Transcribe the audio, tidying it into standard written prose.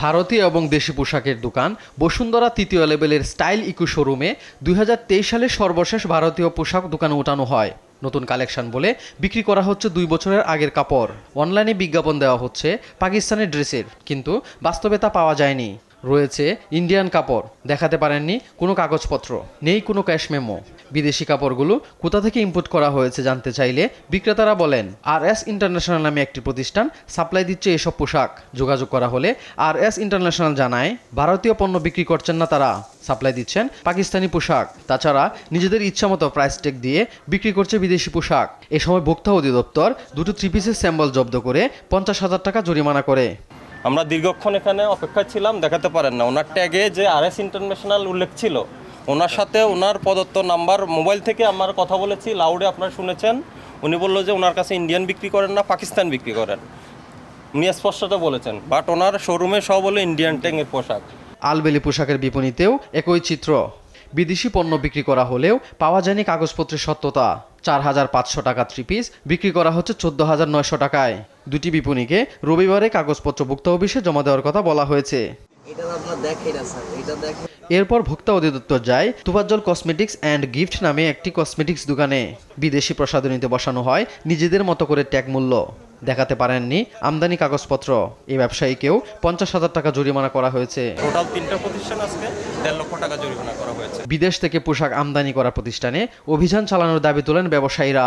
ভারতীয় এবং দেশি পোশাকের দোকান বসুন্ধরা তৃতীয় লেভেলের স্টাইল ইকো শোরুমে 2023 সালে সর্বশেষ ভারতীয় পোশাক দোকান ওঠানো হয়। নতুন কালেকশন বলে বিক্রি করা হচ্ছে 2 বছরের আগের কাপড়। অনলাইনে বিজ্ঞাপন দেওয়া হচ্ছে পাকিস্তানি ড্রেসের, কিন্তু বাস্তবে তা পাওয়া যায়নি। রয়েছে ইন্ডিয়ান কাপড়, দেখাতে পারেননি কোনো কাগজপত্র, নেই কোনো ক্যাশ মেমো। বিদেশি কাপড়গুলো কোথা থেকে ইম্পোর্ট করা হয়েছে জানতে চাইলে বিক্রেতারা বলেন RS ইন্টারন্যাশনাল নামে একটি প্রতিষ্ঠান সাপ্লাই দিচ্ছে এসব পোশাক। যোগাযোগ করা হলে RS ইন্টারন্যাশনাল জানায় ভারতীয় পণ্য বিক্রি করছেন না তারা, সাপ্লাই দিচ্ছেন পাকিস্তানি পোশাক। তাছাড়া নিজেদের ইচ্ছামতো প্রাইস ট্যাগ দিয়ে বিক্রি করছে বিদেশি পোশাক। এ সময় ভোক্তা অধিদপ্তর দুটো 3 পিসের স্যাম্পল জব্দ করে 50,000 টাকা জরিমানা করে। আমরা দীর্ঘক্ষণ এখানে অপেক্ষায় ছিলাম, দেখাতে পারেন না। ওনার ট্যাগে যে RS ইন্টারন্যাশনাল উল্লেখ ছিল, ওনার সাথে ওনার প্রদত্ত নাম্বার, মোবাইল থেকে আমার কথা বলেছি, লাউডে আপনারা শুনেছেন। উনি বললো যে ওনার কাছে ইন্ডিয়ান বিক্রি করেন না, পাকিস্তান বিক্রি করেন। উনি স্পষ্টত বলেছেন, বাট ওনার শোরুমে সব হলো ইন্ডিয়ান ট্যাগের পোশাক। আলবেলি পোশাকের বিপণীতেও একই চিত্র। বিদেশি পণ্য বিক্রি করা হলেও পাওয়া যায়নি কাগজপত্রের সত্যতা। 4,500 টাকা 3 পিস বিক্রি করা হচ্ছে 14,900 টাকায়। দুটি বিপণীকে রবিবারে কাগজপত্র ভোক্তা অফিসে জমা দেওয়ার কথা বলা হয়েছে। এরপর ভোক্তা অধিদপ্তর যায় তোফাজ্জল কসমেটিক্স অ্যান্ড গিফট নামে একটি কসমেটিক্স দোকানে। বিদেশি প্রসাধনীতে বসানো হয় নিজেদের মতো করে ট্যাগ মূল্য। দেখাতে পারেননি আমদানি কাগজপত্র। এই ব্যবসায়ীকেও 50,000 টাকা জরিমানা করা হয়েছে। টোটাল 3টা প্রতিষ্ঠান আজকে 1.5 লক্ষ টাকা জরিমানা করা হয়েছে। বিদেশ থেকে পোশাক আমদানি করা প্রতিষ্ঠানে অভিযান চালানোর দাবি তোলেন ব্যবসায়ীরা।